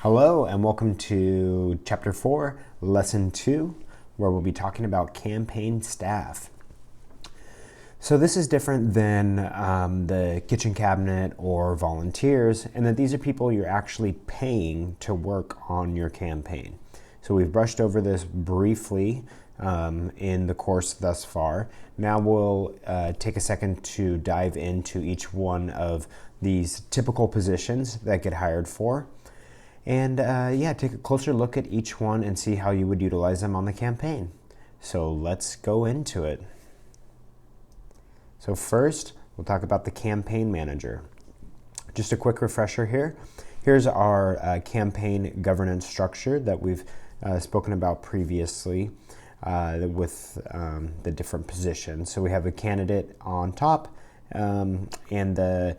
Hello and welcome to Chapter 4, Lesson 2, where we'll be talking about campaign staff. So this is different than the kitchen cabinet or volunteers, in that these are people you're actually paying to work on your campaign. So we've brushed over this briefly in the course thus far. Now we'll take a second to dive into each one of these typical positions that get hired for. And take a closer look at each one and see how you would utilize them on the campaign. So let's go into it. So first, we'll talk about the campaign manager. Just a quick refresher here. Here's our campaign governance structure that we've spoken about previously with the different positions. So we have a candidate on top and the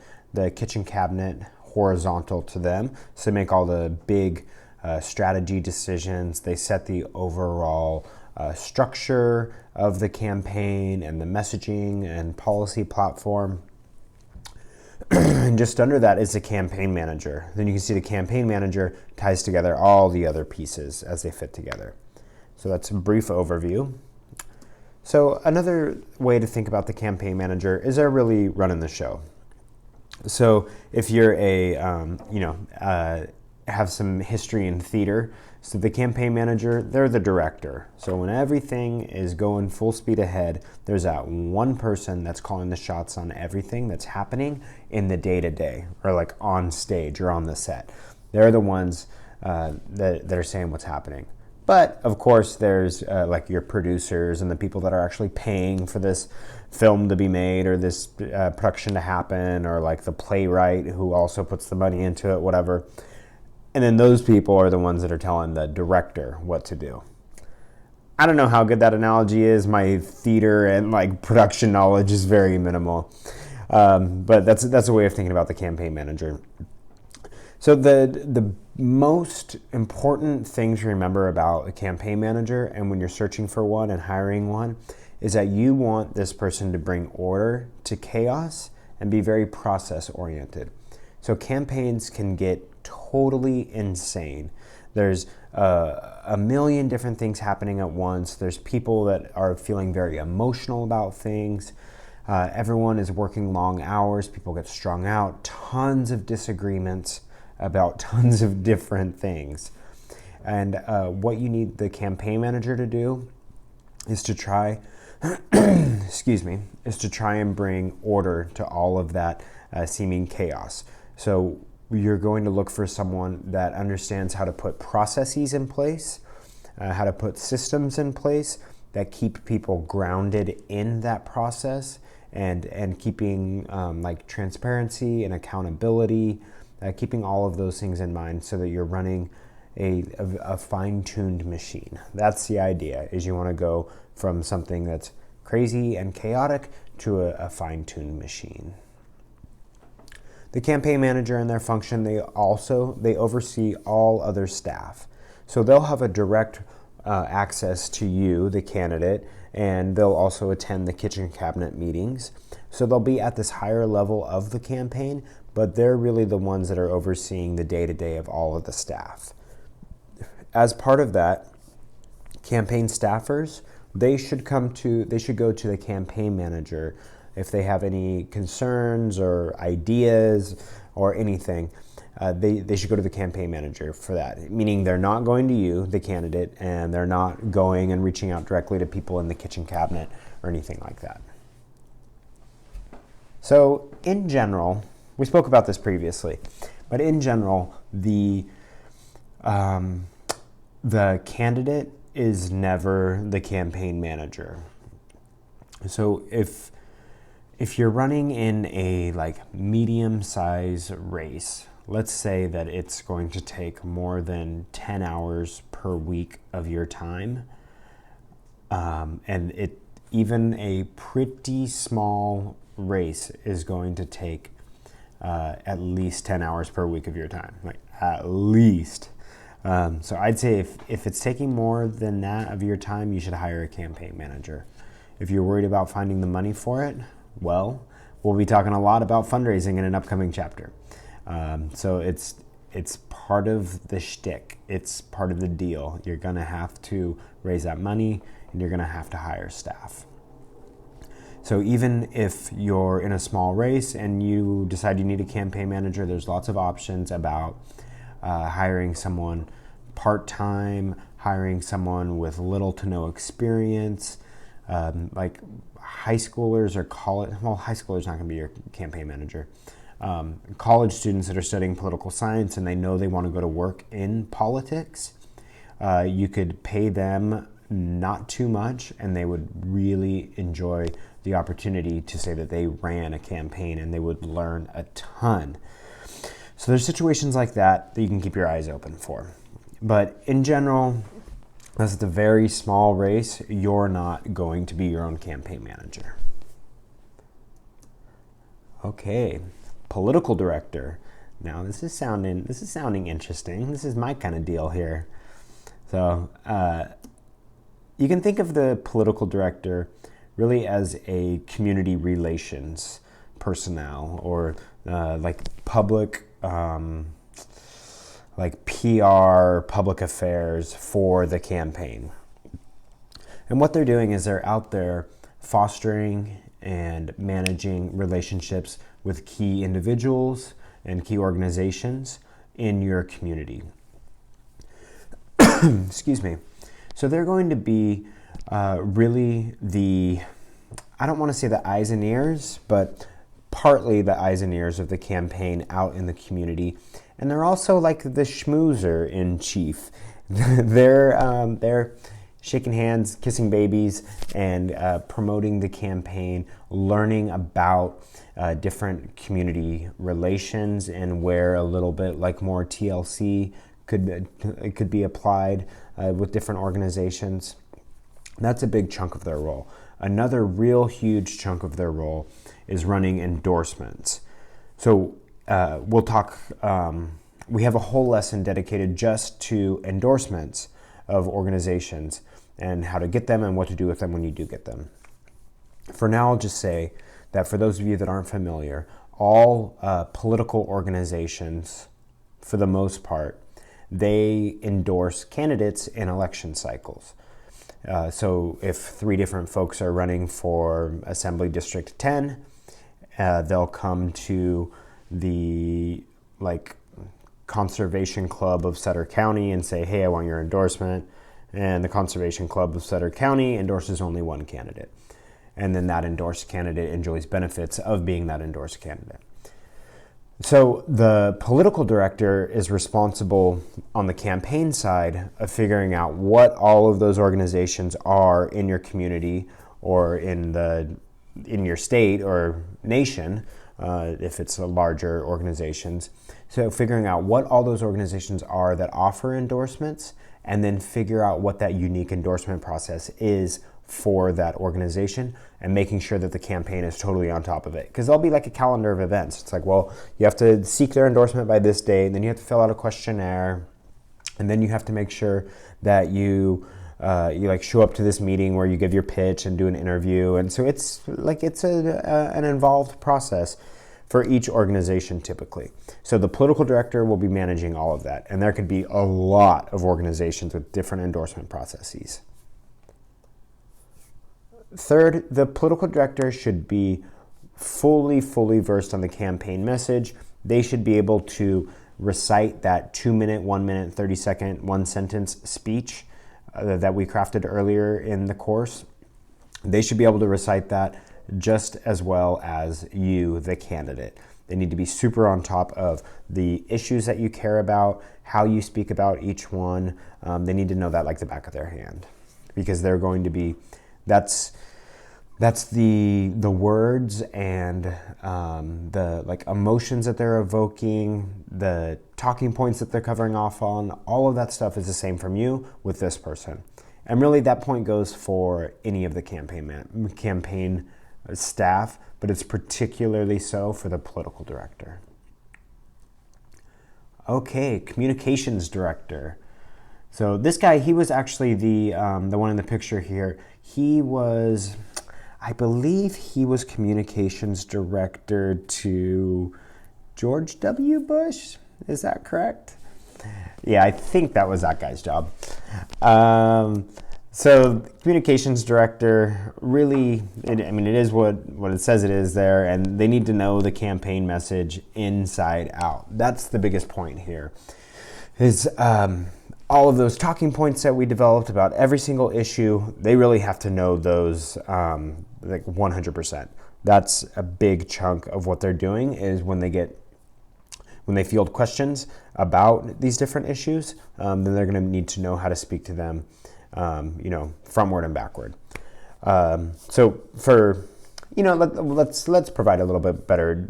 kitchen cabinet horizontal to them. So they make all the big strategy decisions. They set the overall structure of the campaign and the messaging and policy platform. And just under that is the campaign manager. Then you can see the campaign manager ties together all the other pieces as they fit together. So that's a brief overview. So another way to think about the campaign manager is they're really running the show. So if you're have some history in theater, so the campaign manager, they're the director. So when everything is going full speed ahead, there's that one person that's calling the shots on everything that's happening in the day-to-day, or like on stage or on the set. They're the ones that are saying what's happening. But of course, there's like your producers and the people that are actually paying for this film to be made or this production to happen, or like the playwright who also puts the money into it, whatever. And then those people are the ones that are telling the director what to do. I don't know how good that analogy is. My theater and like production knowledge is very minimal. But that's a way of thinking about the campaign manager. So the most important thing to remember about a campaign manager, and when you're searching for one and hiring one, is that you want this person to bring order to chaos and be very process oriented. So campaigns can get totally insane. There's a million different things happening at once. There's people that are feeling very emotional about things. Everyone is working long hours. People get strung out. Tons of disagreements about tons of different things. And what you need the campaign manager to do is to try, is to try and bring order to all of that seeming chaos. So you're going to look for someone that understands how to put processes in place, how to put systems in place that keep people grounded in that process, and keeping like transparency and accountability, keeping all of those things in mind so that you're running a fine-tuned machine. That's the idea, is you want to go from something that's crazy and chaotic to a fine-tuned machine. The campaign manager and their function, they oversee all other staff. So they'll have a direct access to you, the candidate, and they'll also attend the kitchen cabinet meetings. So they'll be at this higher level of the campaign, but they're really the ones that are overseeing the day-to-day of all of the staff. As part of that, campaign staffers, they should go to the campaign manager if they have any concerns or ideas or anything. They should go to the campaign manager for that, meaning they're not going to you, the candidate, and they're not going and reaching out directly to people in the kitchen cabinet or anything like that. So in general, we spoke about this previously, but in general, the candidate is never the campaign manager. So if you're running in a like medium-size race, let's say that it's going to take more than 10 hours per week of your time, and even a pretty small race is going to take at least 10 hours per week of your time, like at least. So I'd say if it's taking more than that of your time, you should hire a campaign manager. If you're worried about finding the money for it, well, we'll be talking a lot about fundraising in an upcoming chapter. So It's part of the shtick. It's part of the deal. You're going to have to raise that money, and you're going to have to hire staff. So even if you're in a small race and you decide you need a campaign manager, there's lots of options about hiring someone part-time, hiring someone with little to no experience, like high schoolers or college. Well, high schoolers not going to be your campaign manager. College students that are studying political science and they know they want to go to work in politics, you could pay them not too much, and they would really enjoy the opportunity to say that they ran a campaign, and they would learn a ton. So there's situations like that that you can keep your eyes open for. But in general, as it's a very small race, you're not going to be your own campaign manager. Okay, political director. Now this is sounding interesting. This is my kind of deal here. So you can think of the political director really as a community relations personnel, or like public, like PR, public affairs for the campaign. And what they're doing is they're out there fostering and managing relationships with key individuals and key organizations in your community. Excuse me. So they're going to be really the, I don't want to say the eyes and ears, but partly the eyes and ears of the campaign out in the community. And they're also like the schmoozer in chief. They're shaking hands, kissing babies, and promoting the campaign, learning about different community relations and where a little bit like more TLC could be applied with different organizations. That's a big chunk of their role. Another real huge chunk of their role is running endorsements. So we'll talk, we have a whole lesson dedicated just to endorsements of organizations and how to get them and what to do with them when you do get them. For now, I'll just say that for those of you that aren't familiar, all political organizations, for the most part, they endorse candidates in election cycles. So if 3 different folks are running for Assembly District 10, they'll come to the Conservation Club of Sutter County and say, hey, I want your endorsement. And the Conservation Club of Sutter County endorses only one candidate. And then that endorsed candidate enjoys benefits of being that endorsed candidate. So the political director is responsible on the campaign side of figuring out what all of those organizations are in your community or in your state or nation, if it's a larger organizations. So figuring out what all those organizations are that offer endorsements, and then figure out what that unique endorsement process is for that organization, and making sure that the campaign is totally on top of it. Because there'll be like a calendar of events. It's like, well, you have to seek their endorsement by this date, and then you have to fill out a questionnaire, and then you have to make sure that you show up to this meeting where you give your pitch and do an interview. And so it's an involved process for each organization typically. So the political director will be managing all of that, and there could be a lot of organizations with different endorsement processes. Third, the political director should be fully versed on the campaign message. They should be able to recite that 2-minute, 1-minute, 30-second, 1-sentence speech that we crafted earlier in the course. They should be able to recite that just as well as you, the candidate. They need to be super on top of the issues that you care about, how you speak about each one. They need to know that like the back of their hand, because they're going to be, that's the words and the emotions that they're evoking, the talking points that they're covering off on. All of that stuff is the same from you with this person. And really that point goes for any of the campaign staff, but it's particularly so for the political director. Okay, communications director. So this guy, he was actually the one in the picture here. I believe he was communications director to George W. Bush. Is that correct? Yeah, I think that was that guy's job. So communications director really, it is what it says it is there, and they need to know the campaign message inside out. That's the biggest point here, is all of those talking points that we developed about every single issue, they really have to know those like 100%. That's a big chunk of what they're doing, is when they field questions about these different issues, then they're going to need to know how to speak to them, frontward and backward. So for, let's provide a little bit better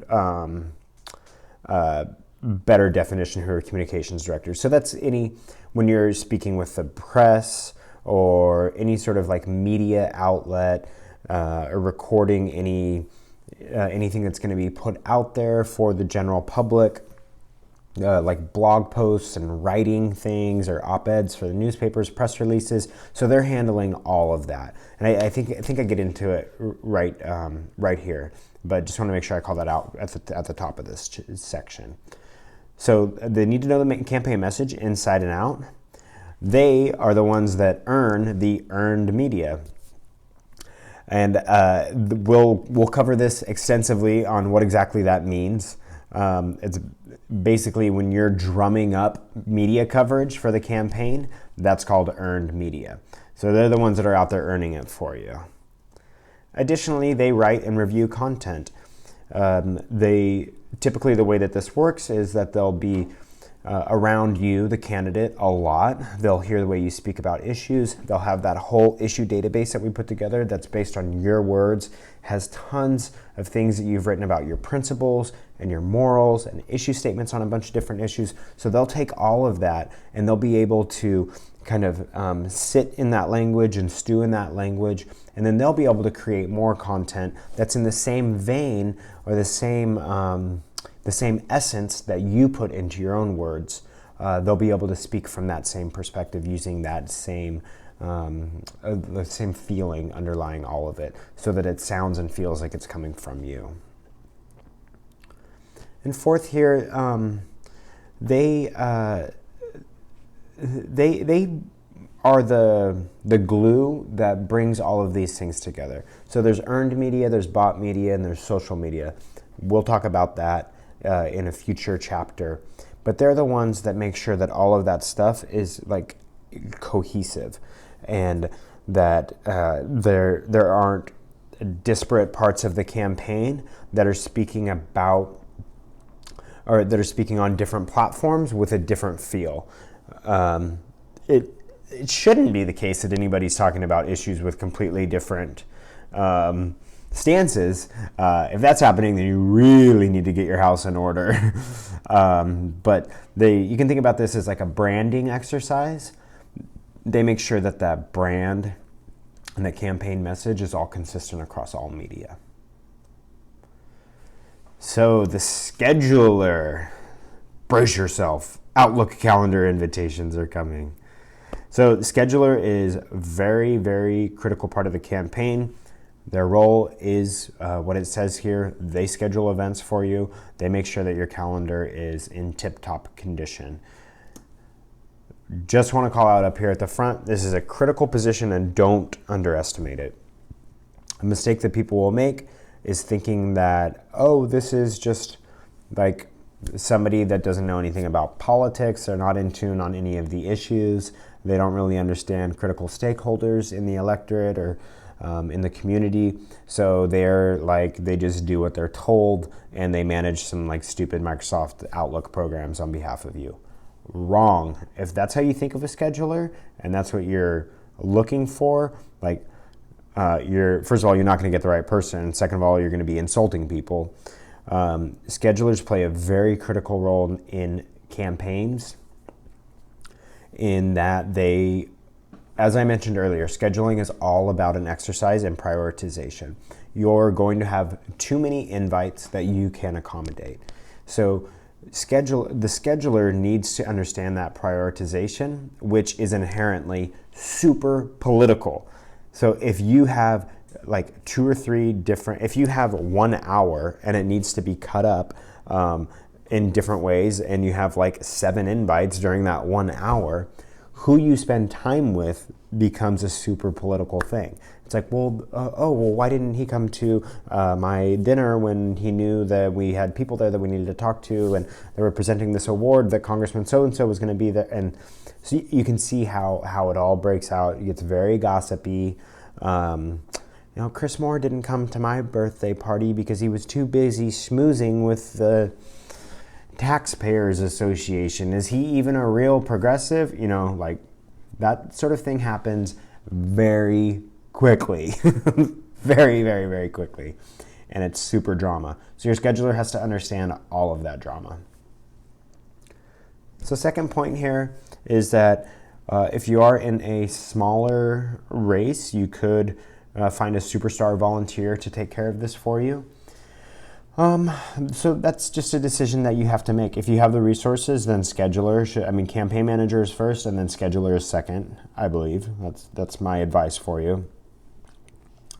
better definition here of communications director. So that's when you're speaking with the press or any sort of like media outlet, or recording anything that's going to be put out there for the general public, like blog posts and writing things or op-eds for the newspapers, press releases. So they're handling all of that. And I think I get into it right here, but just want to make sure I call that out at the top of this section. So they need to know the campaign message inside and out. They are the ones that earn the earned media. And we'll cover this extensively on what exactly that means. It's basically when you're drumming up media coverage for the campaign, that's called earned media. So they're the ones that are out there earning it for you. Additionally, they write and review content. Typically the way that this works is that they'll be around you, the candidate, a lot. They'll hear the way you speak about issues. They'll have that whole issue database that we put together that's based on your words, has tons of things that you've written about your principles and your morals and issue statements on a bunch of different issues. So they'll take all of that and they'll be able to kind of sit in that language and stew in that language, and then they'll be able to create more content that's in the same vein or the same essence that you put into your own words. They'll be able to speak from that same perspective using that the same feeling underlying all of it, so that it sounds and feels like it's coming from you. And fourth here, they are the glue that brings all of these things together. So there's earned media, there's bought media, and there's social media. We'll talk about that in a future chapter. But they're the ones that make sure that all of that stuff is like cohesive, and that there aren't disparate parts of the campaign that are speaking about, or that are speaking on different platforms with a different feel. It shouldn't be the case that anybody's talking about issues with completely different stances. If that's happening, then you really need to get your house in order. But you can think about this as like a branding exercise. They make sure that that brand and the campaign message is all consistent across all media. So the scheduler, brace yourself. Outlook calendar invitations are coming. So the scheduler is very, very critical part of the campaign. Their role is what it says here. They schedule events for you. They make sure that your calendar is in tip-top condition. Just want to call out up here at the front, this is a critical position and don't underestimate it. A mistake that people will make is thinking that, this is just like somebody that doesn't know anything about politics. They're not in tune on any of the issues. They don't really understand critical stakeholders in the electorate or in the community. So they just do what they're told, and they manage some like stupid Microsoft Outlook programs on behalf of you. Wrong. If that's how you think of a scheduler and that's what you're looking for, first of all, you're not going to get the right person. Second of all, you're going to be insulting people. Schedulers play a very critical role in campaigns, in that they, as I mentioned earlier, scheduling is all about an exercise in prioritization. You're going to have too many invites that you can accommodate. So the scheduler needs to understand that prioritization, which is inherently super political. So if you have like two or three different, if you have 1 hour and it needs to be cut up in different ways and you have like 7 invites during that 1 hour, who you spend time with becomes a super political thing. It's like, well, why didn't he come to my dinner when he knew that we had people there that we needed to talk to, and they were presenting this award that Congressman so-and-so was going to be there. And so you can see how it all breaks out. It gets very gossipy. Chris Moore didn't come to my birthday party because he was too busy schmoozing with the Taxpayers Association. Is he even a real progressive? Like that sort of thing happens very quickly. Very, very, very quickly. And it's super drama. So your scheduler has to understand all of that drama. So second point here is that if you are in a smaller race, you could find a superstar volunteer to take care of this for you. So that's just a decision that you have to make. If you have the resources, then campaign manager is first and then scheduler is second, I believe. That's my advice for you.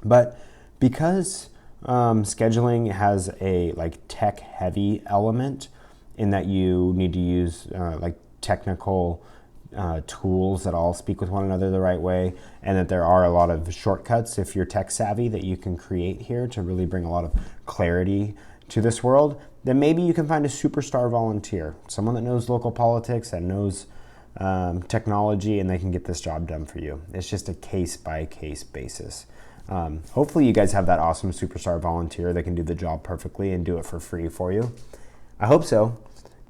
But because scheduling has a tech heavy element in that you need to use technical tools that all speak with one another the right way, and that there are a lot of shortcuts if you're tech savvy that you can create here to really bring a lot of clarity to this world, then maybe you can find a superstar volunteer, someone that knows local politics, that knows technology, and they can get this job done for you. It's just a case-by-case basis. Hopefully you guys have that awesome superstar volunteer that can do the job perfectly and do it for free for you. I hope so.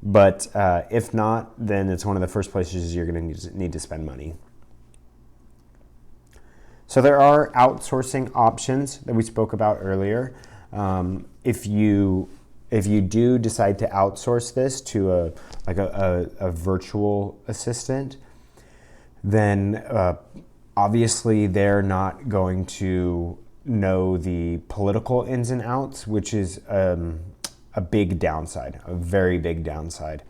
But if not, then it's one of the first places you're going to need to spend money. So there are outsourcing options that we spoke about earlier. If you do decide to outsource this to a virtual assistant, then obviously they're not going to know the political ins and outs, which is a big downside, a very big downside.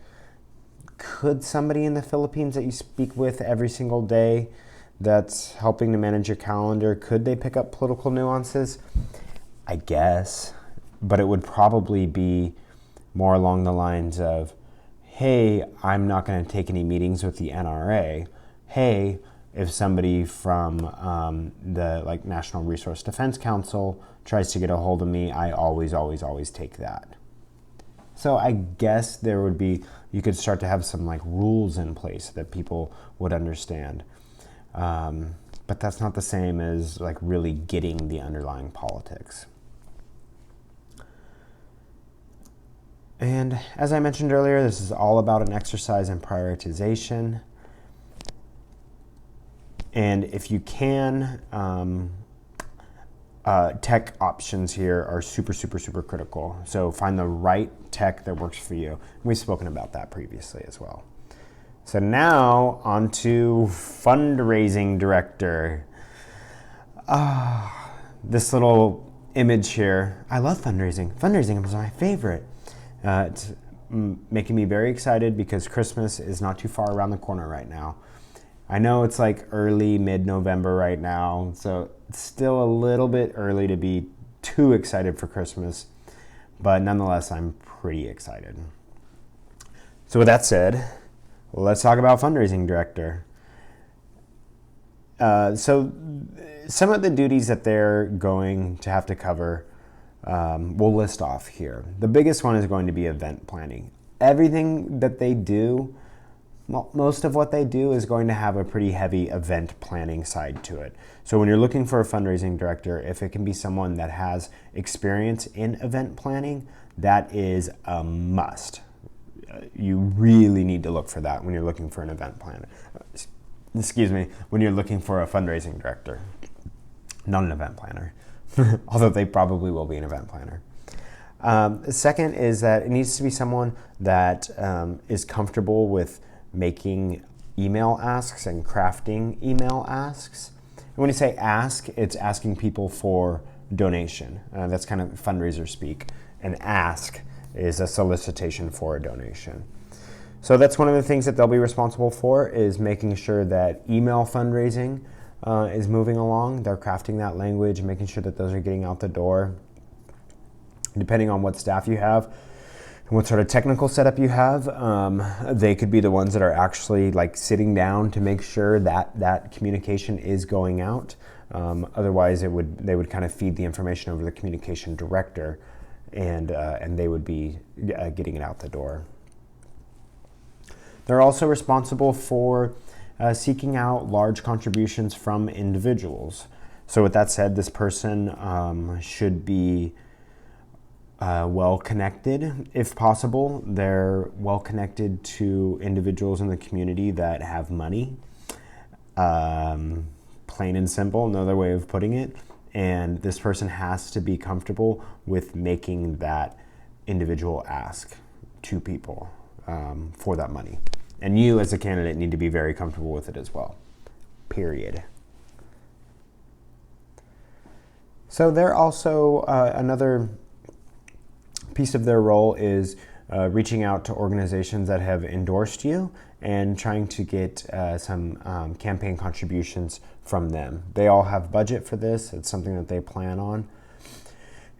Could somebody in the Philippines that you speak with every single day that's helping to manage your calendar, could they pick up political nuances? I guess, but it would probably be more along the lines of, hey, I'm not going to take any meetings with the NRA. Hey, if somebody from the National Resource Defense Council tries to get a hold of me, I always take that. So I guess you could start to have some rules in place that people would understand. But that's not the same as really getting the underlying politics. And as I mentioned earlier, this is all about an exercise in prioritization. And if you can, tech options here are super, super, super critical. So find the right tech that works for you. We've spoken about that previously as well. So now on to fundraising director. This little image here. I love fundraising. Fundraising is my favorite. It's making me very excited because Christmas is not too far around the corner right now. I know it's early, mid-November right now, so it's still a little bit early to be too excited for Christmas, but nonetheless, I'm pretty excited. So with that said, let's talk about fundraising director. So some of the duties that they're going to have to cover, we'll list off here. The biggest one is going to be event planning. Everything that they do, most of what they do is going to have a pretty heavy event planning side to it. So when you're looking for a fundraising director, if it can be someone that has experience in event planning, that is a must. You really need to look for that when you're looking for an event planner. When you're looking for a fundraising director, not an event planner, although they probably will be an event planner. Second is that it needs to be someone that is comfortable with making email asks and crafting email asks. And when you say ask, it's asking people for donation. That's kind of fundraiser speak. An ask is a solicitation for a donation. So that's one of the things that they'll be responsible for, is making sure that email fundraising is moving along. They're crafting that language, making sure that those are getting out the door. Depending on what staff you have, what sort of technical setup you have. They could be the ones that are actually like sitting down to make sure that that communication is going out. Otherwise, they would kind of feed the information over to the communication director, and they would be getting it out the door. They're also responsible for seeking out large contributions from individuals. So with that said, this person should be well connected if possible. They're well connected to individuals in the community that have money. Plain and simple, another way of putting it. And this person has to be comfortable with making that individual ask to people for that money. And you as a candidate need to be very comfortable with it as well. Period. So they're also another piece of their role is reaching out to organizations that have endorsed you and trying to get some campaign contributions from them. They all have budget for this. It's something that they plan on,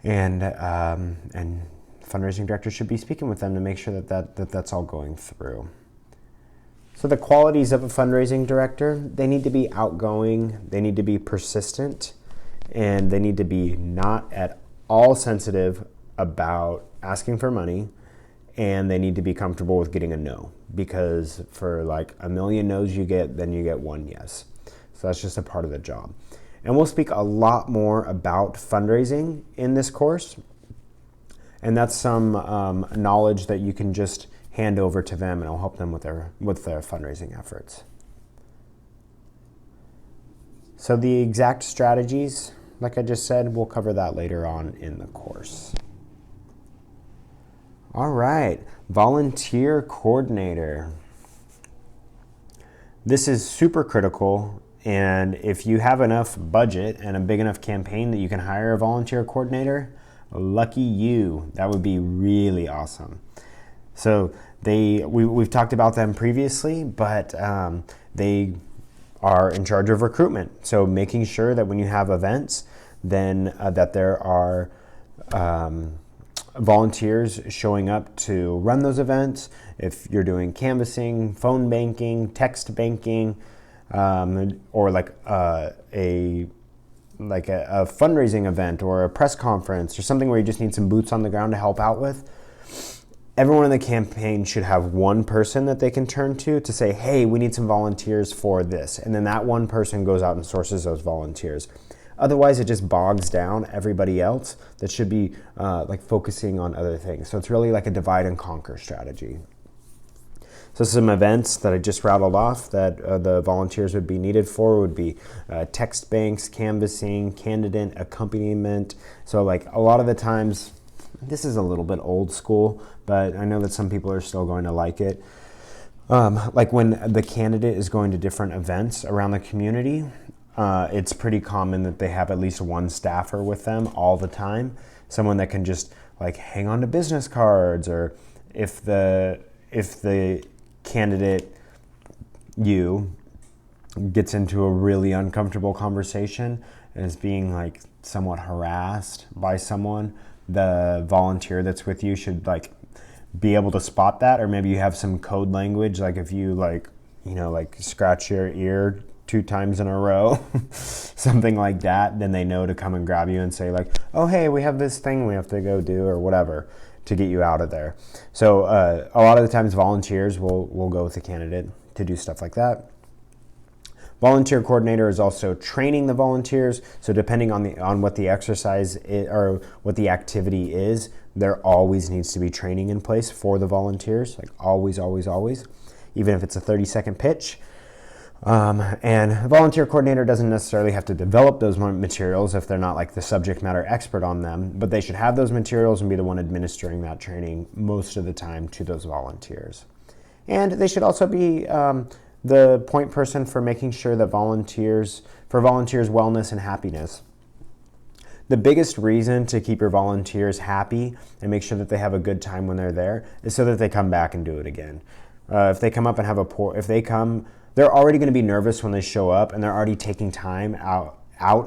and fundraising directors should be speaking with them to make sure that's all going through. So the qualities of a fundraising director: they need to be outgoing, they need to be persistent, and they need to be not at all sensitive about asking for money, and they need to be comfortable with getting a no, because for like a million no's you get, then you get one yes. So that's just a part of the job. And we'll speak a lot more about fundraising in this course, and that's some knowledge that you can just hand over to them, and it'll help them with their fundraising efforts. So the exact strategies, like I just said, we'll cover that later on in the course. All right, volunteer coordinator. This is super critical, and if you have enough budget and a big enough campaign that you can hire a volunteer coordinator, lucky you. That would be really awesome. So we've talked about them previously, but they are in charge of recruitment. So making sure that when you have events, then that there are volunteers showing up to run those events. If you're doing canvassing, phone banking, text banking, or like a fundraising event or a press conference or something where you just need some boots on the ground to help out with, everyone in the campaign should have one person that they can turn to say, hey, we need some volunteers for this. And then that one person goes out and sources those volunteers. Otherwise, it just bogs down everybody else that should be focusing on other things. So it's really like a divide and conquer strategy. So some events that I just rattled off that the volunteers would be needed for would be text banks, canvassing, candidate accompaniment. So like a lot of the times, this is a little bit old school, but I know that some people are still going to like it. Like when the candidate is going to different events around the community, it's pretty common that they have at least one staffer with them all the time. Someone that can just like hang on to business cards, or if the candidate gets into a really uncomfortable conversation and is being like somewhat harassed by someone, the volunteer that's with you should like be able to spot that. Or maybe you have some code language, like if you like scratch your ear 2 times in a row, something like that, then they know to come and grab you and say like, oh, hey, we have this thing we have to go do or whatever to get you out of there. So a lot of the times volunteers will go with the candidate to do stuff like that. Volunteer coordinator is also training the volunteers. So depending on what the exercise is, or what the activity is, there always needs to be training in place for the volunteers, like always, always, always, even if it's a 30-second pitch. And a volunteer coordinator doesn't necessarily have to develop those materials if they're not like the subject matter expert on them, but they should have those materials and be the one administering that training most of the time to those volunteers. And they should also be the point person for making sure that volunteers' wellness and happiness. The biggest reason to keep your volunteers happy and make sure that they have a good time when they're there is so that they come back and do it again. If they come up and they're already going to be nervous when they show up, and they're already taking time out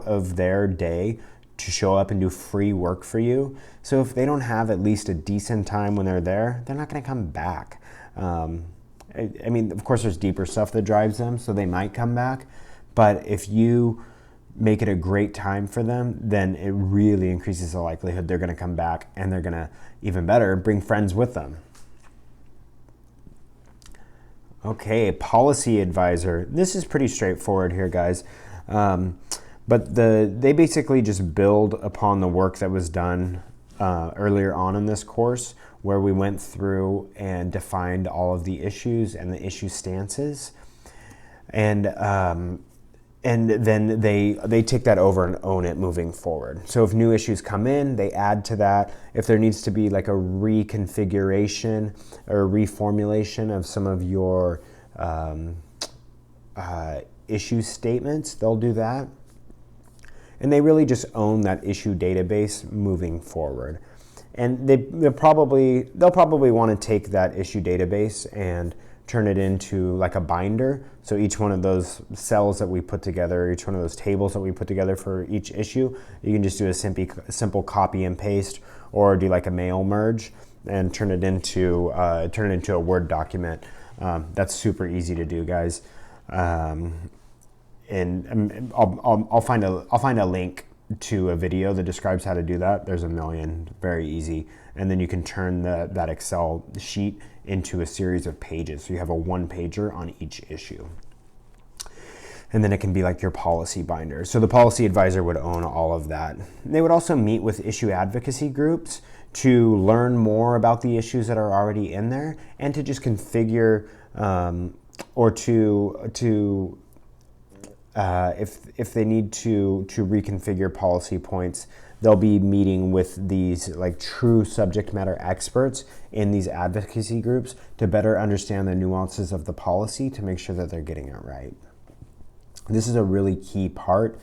of their day to show up and do free work for you. So if they don't have at least a decent time when they're there, they're not going to come back. I mean, of course, there's deeper stuff that drives them, so they might come back. But if you make it a great time for them, then it really increases the likelihood they're going to come back, and they're going to, even better, bring friends with them. Okay, policy advisor. This is pretty straightforward here, guys. But they basically just build upon the work that was done earlier on in this course, where we went through and defined all of the issues and the issue stances. And then they take that over and own it moving forward. So if new issues come in, they add to that. If there needs to be like a reconfiguration or reformulation of some of your issue statements, they'll do that. And they really just own that issue database moving forward. And they'll probably want to take that issue database and turn it into like a binder. So each one of those cells that we put together, each one of those tables that we put together for each issue, you can just do a simple copy and paste, or do like a mail merge and turn it into a Word document. That's super easy to do, guys. And I'll find a link to a video that describes how to do that. There's a million, very easy. And then you can turn that Excel sheet into a series of pages. So you have a one-pager on each issue. And then it can be like your policy binder. So the policy advisor would own all of that. They would also meet with issue advocacy groups to learn more about the issues that are already in there, and to just configure or to if they need to reconfigure policy points, they'll be meeting with these like true subject matter experts in these advocacy groups to better understand the nuances of the policy to make sure that they're getting it right. This is a really key part,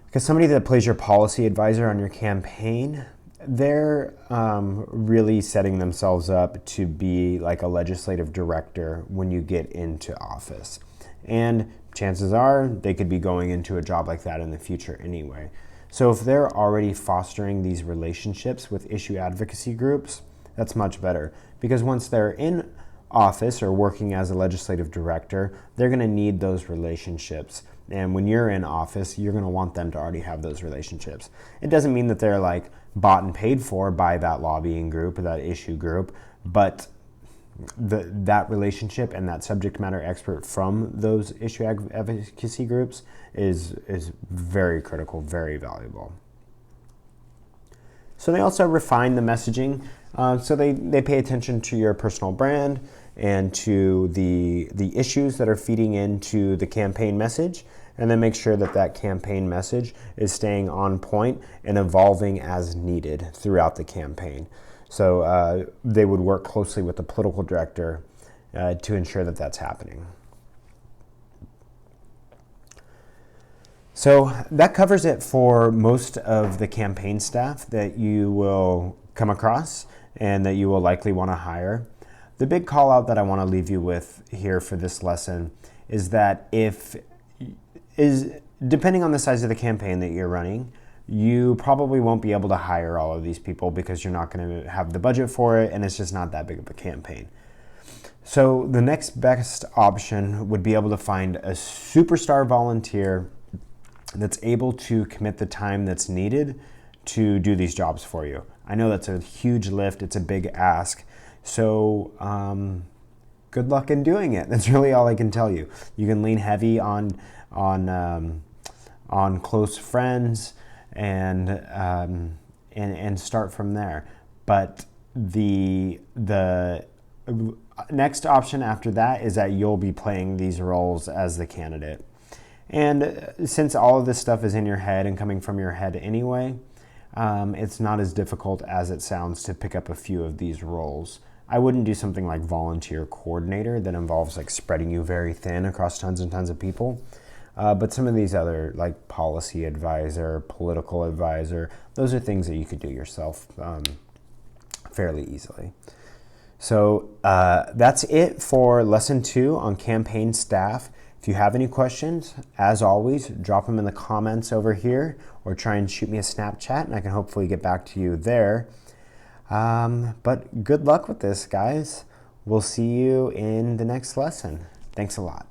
because somebody that plays your policy advisor on your campaign, they're really setting themselves up to be like a legislative director when you get into office. And chances are they could be going into a job like that in the future anyway. So if they're already fostering these relationships with issue advocacy groups, that's much better, because once they're in office or working as a legislative director, they're going to need those relationships. And when you're in office, you're going to want them to already have those relationships. It doesn't mean that they're like bought and paid for by that lobbying group or that issue group, but that relationship and that subject matter expert from those issue advocacy groups is very critical, very valuable. So they also refine the messaging. So they pay attention to your personal brand and to the issues that are feeding into the campaign message, and then make sure that that campaign message is staying on point and evolving as needed throughout the campaign. So they would work closely with the political director to ensure that that's happening. So that covers it for most of the campaign staff that you will come across and that you will likely want to hire. The big call out that I want to leave you with here for this lesson is that depending on the size of the campaign that you're running, you probably won't be able to hire all of these people because you're not going to have the budget for it, and it's just not that big of a campaign. So the next best option would be able to find a superstar volunteer that's able to commit the time that's needed to do these jobs for you. I know that's a huge lift, it's a big ask, so good luck in doing it. That's really all I can tell you. You can lean heavy on close friends and start from there. But the next option after that is that you'll be playing these roles as the candidate. And since all of this stuff is in your head and coming from your head anyway, it's not as difficult as it sounds to pick up a few of these roles. I wouldn't do something like volunteer coordinator that involves like spreading you very thin across tons and tons of people. But some of these other, like policy advisor, political advisor, those are things that you could do yourself fairly easily. So that's it for lesson 2 on campaign staff. If you have any questions, as always, drop them in the comments over here or try and shoot me a Snapchat and I can hopefully get back to you there. But good luck with this, guys. We'll see you in the next lesson. Thanks a lot.